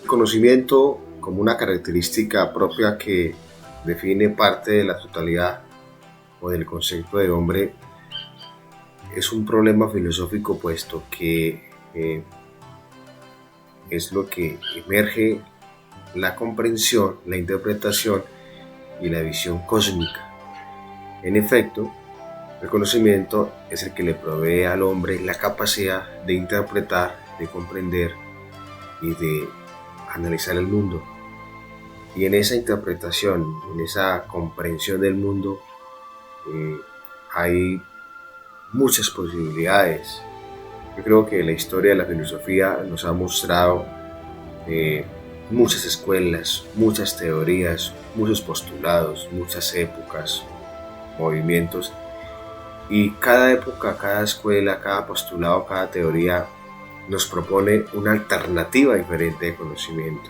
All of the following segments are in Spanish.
El conocimiento, como una característica propia que define parte de la totalidad o del concepto de hombre, es un problema filosófico, puesto que es lo que emerge la comprensión, la interpretación y la visión cósmica. En efecto, el conocimiento es el que le provee al hombre la capacidad de interpretar, de comprender y de analizar el mundo. Y en esa interpretación, en esa comprensión del mundo, hay muchas posibilidades. Yo creo que la historia de la filosofía nos ha mostrado muchas escuelas, muchas teorías, muchos postulados, muchas épocas, movimientos, y cada época, cada escuela, cada postulado, cada teoría nos propone una alternativa diferente de conocimiento,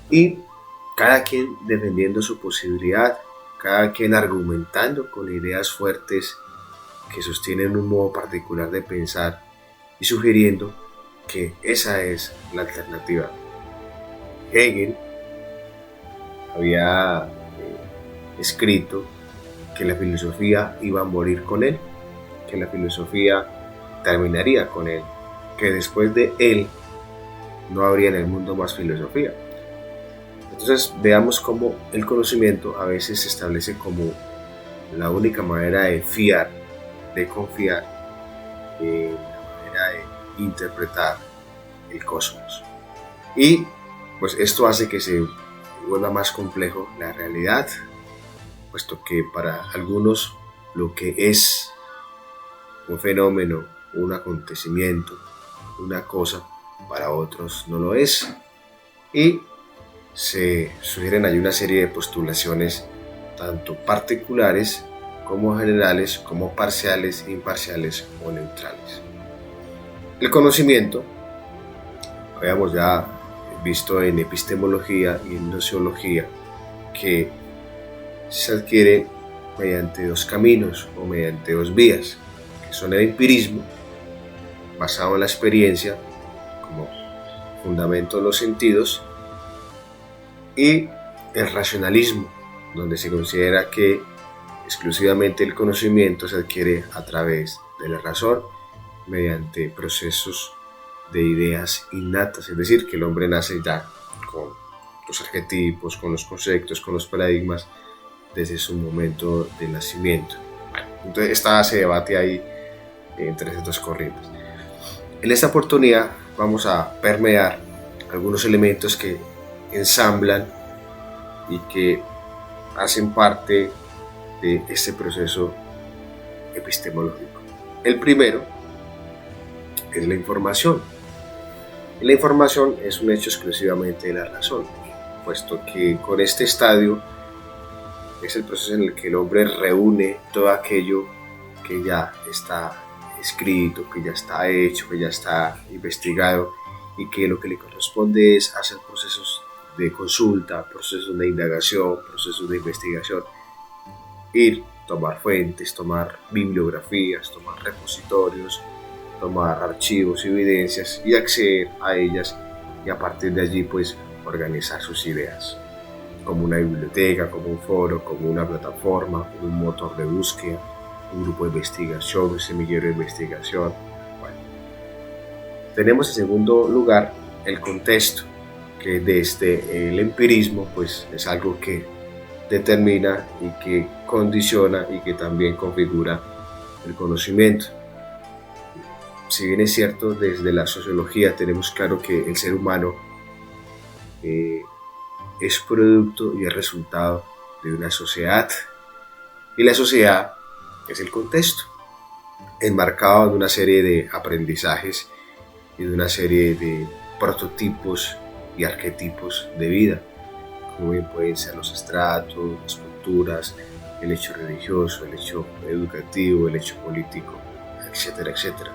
y cada quien defendiendo su posibilidad, cada quien argumentando con ideas fuertes que sostienen un modo particular de pensar y sugiriendo que esa es la alternativa. Hegel había escrito que la filosofía iba a morir con él, que la filosofía terminaría con él, que después de él no habría en el mundo más filosofía. Entonces veamos cómo el conocimiento a veces se establece como la única manera de fiar, de confiar, la manera de interpretar el cosmos. Y pues esto hace que se vuelva más complejo la realidad, puesto que para algunos lo que es un fenómeno, un acontecimiento, una cosa, para otros no lo es. Y se sugieren ahí una serie de postulaciones, tanto particulares como generales, como parciales, imparciales o neutrales. El conocimiento, habíamos ya visto en epistemología y en gnoseología, que se adquiere mediante dos caminos o mediante dos vías, que son el empirismo, basado en la experiencia como fundamento de los sentidos, y el racionalismo, donde se considera que exclusivamente el conocimiento se adquiere a través de la razón, mediante procesos de ideas innatas, es decir, que el hombre nace ya con los arquetipos, con los conceptos, con los paradigmas, desde su momento de nacimiento. Bueno, entonces se debate ahí entre esas dos corrientes. En esta oportunidad vamos a permear algunos elementos que ensamblan y que hacen parte de este proceso epistemológico. El primero es la información. La información es un hecho exclusivamente de la razón, puesto que con este estadio es el proceso en el que el hombre reúne todo aquello que ya está escrito, que ya está hecho, que ya está investigado, y que lo que le corresponde es hacer procesos de consulta, procesos de indagación, procesos de investigación, ir, tomar fuentes, tomar bibliografías, tomar repositorios, tomar archivos, evidencias y acceder a ellas, y a partir de allí pues organizar sus ideas, como una biblioteca, como un foro, como una plataforma, como un motor de búsqueda, un grupo de investigación, un semillero de investigación. Bueno, tenemos en segundo lugar el contexto, que desde el empirismo pues es algo que determina y que condiciona y que también configura el conocimiento. Si bien es cierto, desde la sociología tenemos claro que el ser humano es producto y es resultado de una sociedad, y la sociedad es el contexto, enmarcado en una serie de aprendizajes y de una serie de prototipos y arquetipos de vida, como bien pueden ser los estratos, las culturas, el hecho religioso, el hecho educativo, el hecho político, etcétera, etcétera.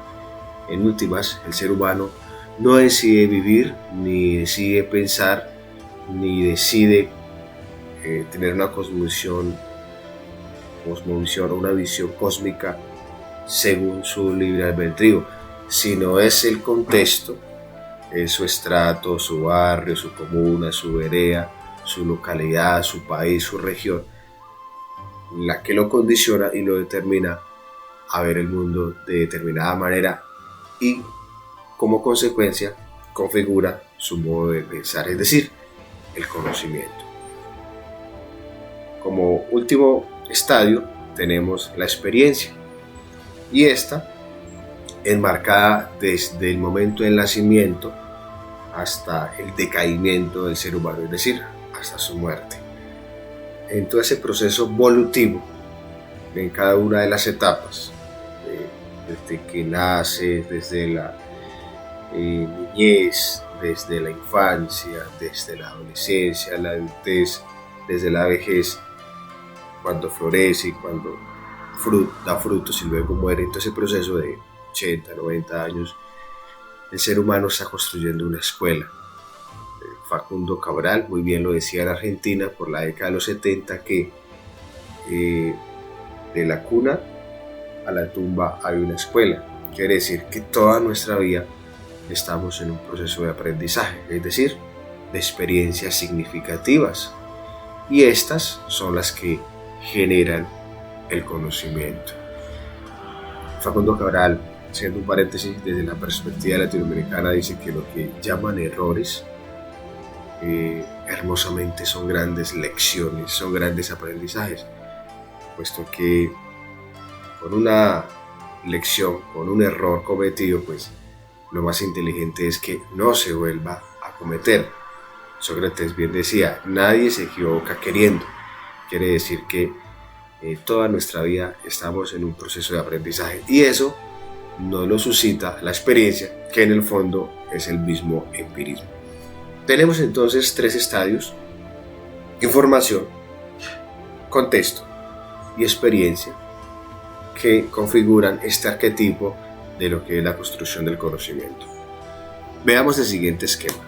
En últimas, el ser humano no decide vivir, ni decide pensar, ni decide tener una cosmovisión o una visión cósmica según su libre albedrío, sino es el contexto es su estrato, su barrio, su comuna, su vereda, su localidad, su país, su región, la que lo condiciona y lo determina a ver el mundo de determinada manera y como consecuencia configura su modo de pensar, es decir, el conocimiento. Como último estadio tenemos la experiencia y esta enmarcada desde el momento del nacimiento hasta el decaimiento del ser humano, es decir, hasta su muerte. En todo ese proceso volutivo, en cada una de las etapas, desde que nace, desde la niñez, desde la infancia, desde la adolescencia, la adultez, desde la vejez, cuando florece y cuando da frutos y luego muere. Entonces el proceso de 80, 90 años, el ser humano está construyendo una escuela. Facundo Cabral muy bien lo decía en Argentina por la década de los 70 que de la cuna a la tumba hay una escuela. Quiere decir que toda nuestra vida estamos en un proceso de aprendizaje, es decir, de experiencias significativas, y estas son las que generan el conocimiento. Facundo Cabral, haciendo un paréntesis, desde la perspectiva latinoamericana dice que lo que llaman errores hermosamente son grandes lecciones, son grandes aprendizajes, puesto que con una lección, con un error cometido, pues lo más inteligente es que no se vuelva a cometer. Sócrates bien decía, nadie se equivoca queriendo. Quiere decir que toda nuestra vida estamos en un proceso de aprendizaje y eso nos lo suscita la experiencia, que en el fondo es el mismo empirismo. Tenemos entonces tres estadios: información, contexto y experiencia, que configuran este arquetipo de lo que es la construcción del conocimiento. Veamos el siguiente esquema.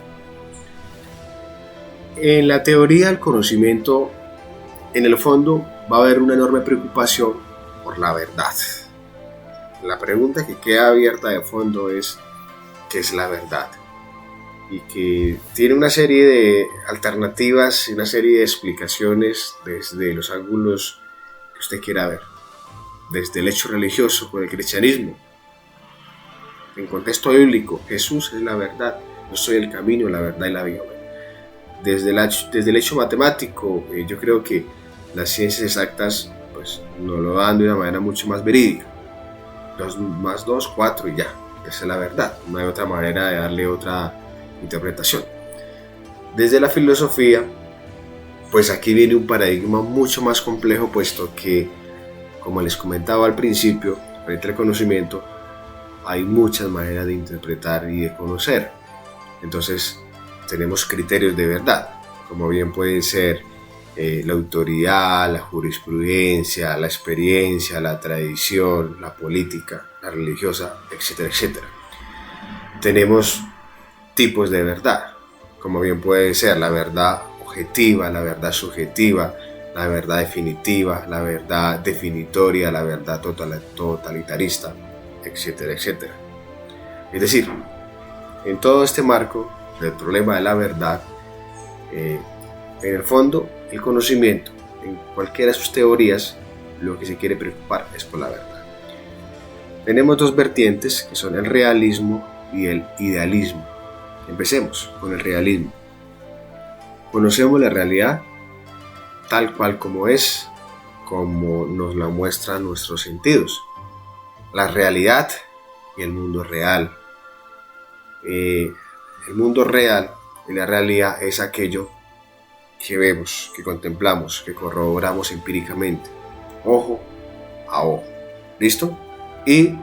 En la teoría del conocimiento, en el fondo va a haber una enorme preocupación por la verdad. La pregunta que queda abierta de fondo es ¿qué es la verdad? Y que tiene una serie de alternativas y una serie de explicaciones desde los ángulos que usted quiera ver. Desde el hecho religioso con el cristianismo, en contexto bíblico, Jesús es la verdad, yo soy el camino, la verdad y la vida. Desde el hecho matemático, yo creo que las ciencias exactas pues, nos lo dan de una manera mucho más verídica. 2 más 2, 4 y ya, esa es la verdad, no hay otra manera de darle otra interpretación. Desde la filosofía, pues aquí viene un paradigma mucho más complejo, puesto que, como les comentaba al principio, frente al conocimiento, hay muchas maneras de interpretar y de conocer. Entonces, tenemos criterios de verdad, como bien pueden ser la autoridad, la jurisprudencia, la experiencia, la tradición, la política, la religiosa, etcétera, etcétera. Tenemos tipos de verdad, como bien puede ser la verdad objetiva, la verdad subjetiva, la verdad definitiva, la verdad definitoria, la verdad totalitarista, etcétera, etcétera. Es decir, en todo este marco del problema de la verdad, en el fondo, el conocimiento, en cualquiera de sus teorías, lo que se quiere preocupar es por la verdad. Tenemos dos vertientes que son el realismo y el idealismo. Empecemos con el realismo. Conocemos la realidad tal cual como es, como nos la muestran nuestros sentidos. La realidad y el mundo real. El mundo real y la realidad es aquello que vemos, que contemplamos, que corroboramos empíricamente, ojo a ojo. ¿Listo? Y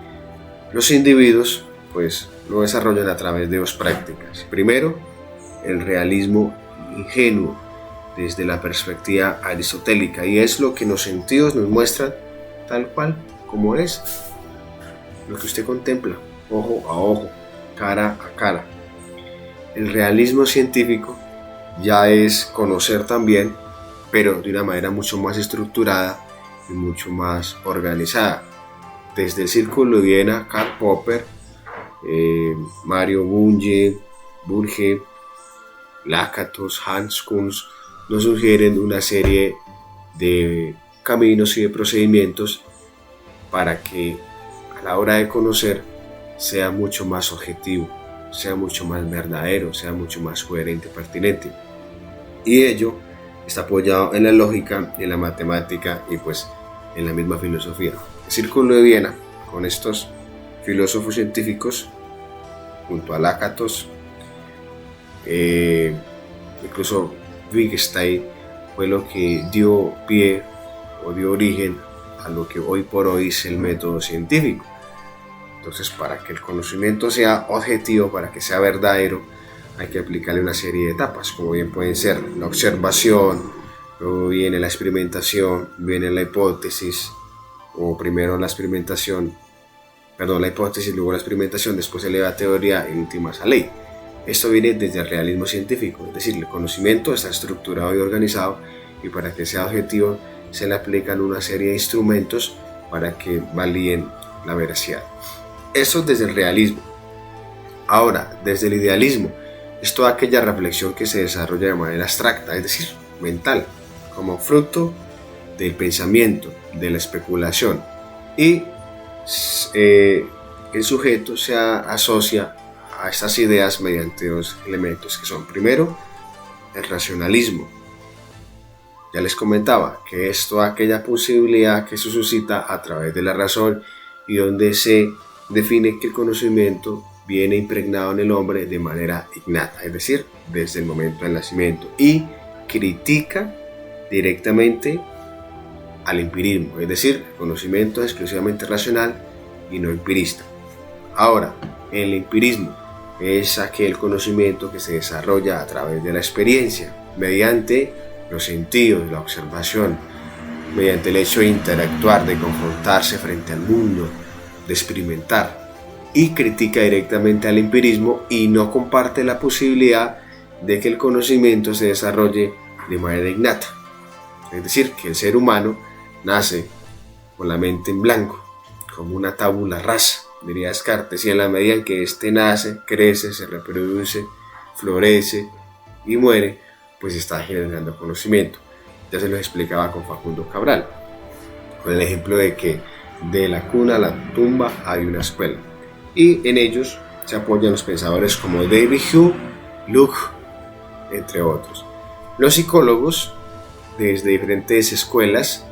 los individuos pues lo desarrollan a través de dos prácticas. Primero, el realismo ingenuo desde la perspectiva aristotélica, y es lo que los sentidos nos muestran tal cual como es, lo que usted contempla, ojo a ojo, cara a cara. El realismo científico ya es conocer también, pero de una manera mucho más estructurada y mucho más organizada. Desde el Círculo de Viena, Karl Popper, Mario Bunge, Burge, Lakatos, Hans Kuhn nos sugieren una serie de caminos y de procedimientos para que a la hora de conocer sea mucho más objetivo, sea mucho más verdadero, sea mucho más coherente y pertinente. Y ello está apoyado en la lógica, en la matemática y pues en la misma filosofía. El Círculo de Viena, con estos filósofos científicos, junto a Lakatos, incluso Wittgenstein, fue lo que dio pie o dio origen a lo que hoy por hoy es el método científico. Entonces, para que el conocimiento sea objetivo, para que sea verdadero, hay que aplicarle una serie de etapas, como bien pueden ser la observación, luego viene la experimentación, viene la hipótesis, o primero la hipótesis, luego la experimentación, después se eleva a teoría y en últimas a ley. Esto viene desde el realismo científico, es decir, el conocimiento está estructurado y organizado, y para que sea objetivo se le aplican una serie de instrumentos para que validen la veracidad. Eso desde el realismo. Ahora, desde el idealismo, es toda aquella reflexión que se desarrolla de manera abstracta, es decir, mental, como fruto del pensamiento, de la especulación, y el sujeto se asocia a estas ideas mediante dos elementos que son, primero, el racionalismo. Ya les comentaba que es toda aquella posibilidad que se suscita a través de la razón y donde se define que el conocimiento viene impregnado en el hombre de manera innata, es decir, desde el momento del nacimiento, y critica directamente al empirismo, es decir, el conocimiento es exclusivamente racional y no empirista. Ahora, el empirismo es aquel conocimiento que se desarrolla a través de la experiencia, mediante los sentidos, la observación, mediante el hecho de interactuar, de confrontarse frente al mundo, de experimentar, y critica directamente al empirismo y no comparte la posibilidad de que el conocimiento se desarrolle de manera innata. Es decir, que el ser humano nace con la mente en blanco, como una tabula rasa, diría Descartes, y en la medida en que éste nace, crece, se reproduce, florece y muere, pues está generando conocimiento. Ya se lo explicaba con Facundo Cabral, con el ejemplo de que de la cuna a la tumba hay una escuela, y en ellos se apoyan los pensadores como David Hume, Luke, entre otros. Los psicólogos, desde diferentes escuelas,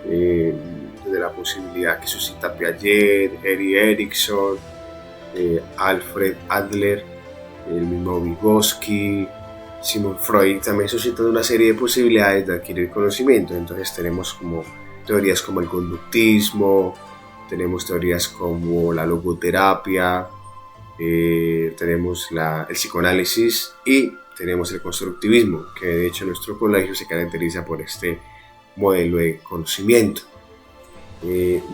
desde la posibilidad que suscita Piaget, Erik Erikson, Alfred Adler, el mismo Vygotsky, Sigmund Freud, también suscitan una serie de posibilidades de adquirir conocimiento. Entonces tenemos como teorías como el conductismo, tenemos teorías como la logoterapia, tenemos el psicoanálisis y tenemos el constructivismo, que de hecho nuestro colegio se caracteriza por este modelo de conocimiento,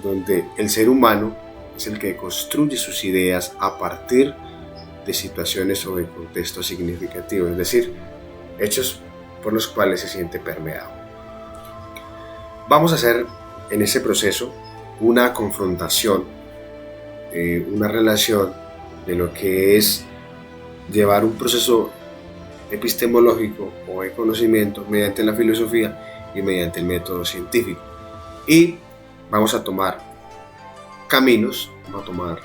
donde el ser humano es el que construye sus ideas a partir de situaciones o de contextos significativos, es decir, hechos por los cuales se siente permeado. Vamos a hacer en ese proceso una confrontación, una relación de lo que es llevar un proceso epistemológico o de conocimiento mediante la filosofía y mediante el método científico. Y vamos a tomar caminos, vamos a tomar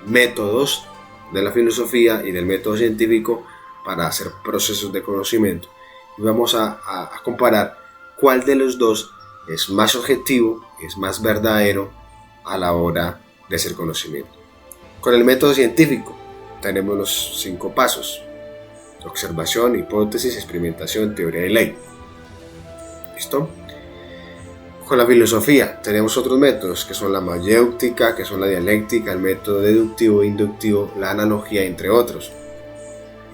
métodos de la filosofía y del método científico para hacer procesos de conocimiento. Y vamos a comparar cuál de los dos es más objetivo, es más verdadero a la hora de hacer conocimiento. Con el método científico tenemos los 5 pasos: observación, hipótesis, experimentación, teoría y ley. ¿Listo? Con la filosofía tenemos otros métodos que son la mayéutica, que son la dialéctica, el método deductivo e inductivo, la analogía, entre otros.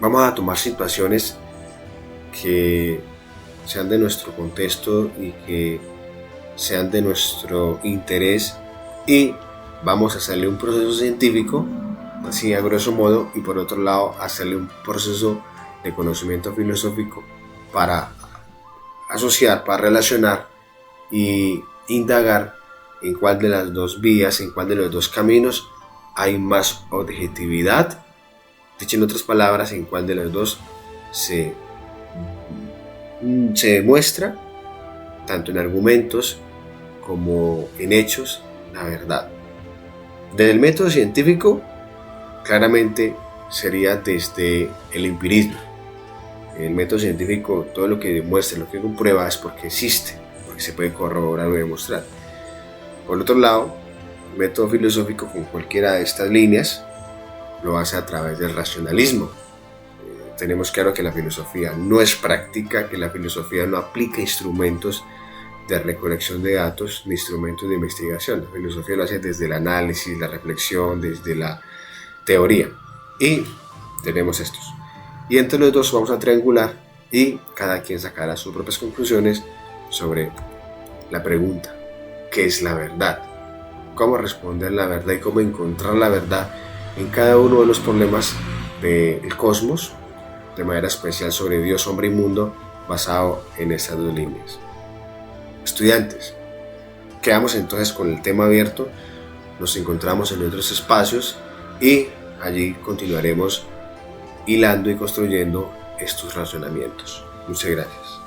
Vamos a tomar situaciones que sean de nuestro contexto y que sean de nuestro interés, y vamos a hacerle un proceso científico, así a grosso modo, y por otro lado hacerle un proceso de conocimiento filosófico para asociar, para relacionar y indagar en cuál de las dos vías, en cuál de los dos caminos hay más objetividad Dicho en otras palabras, en cuál de los dos se demuestra, tanto en argumentos como en hechos, la verdad. Desde el método científico, claramente sería desde el empirismo. El método científico, todo lo que demuestra, lo que comprueba es porque existe, porque se puede corroborar o demostrar. Por otro lado, el método filosófico, con cualquiera de estas líneas, lo hace a través del racionalismo. Tenemos claro que la filosofía no es práctica, que la filosofía no aplica instrumentos de recolección de datos ni instrumentos de investigación. La filosofía lo hace desde el análisis, la reflexión, desde la teoría. Y tenemos estos. Y entre los dos vamos a triangular y cada quien sacará sus propias conclusiones sobre la pregunta: ¿qué es la verdad? ¿Cómo responder la verdad y cómo encontrar la verdad en cada uno de los problemas del cosmos, de manera especial sobre Dios, hombre y mundo, basado en estas dos líneas? Estudiantes, quedamos entonces con el tema abierto, nos encontramos en otros espacios y allí continuaremos hilando y construyendo estos razonamientos. Muchas gracias.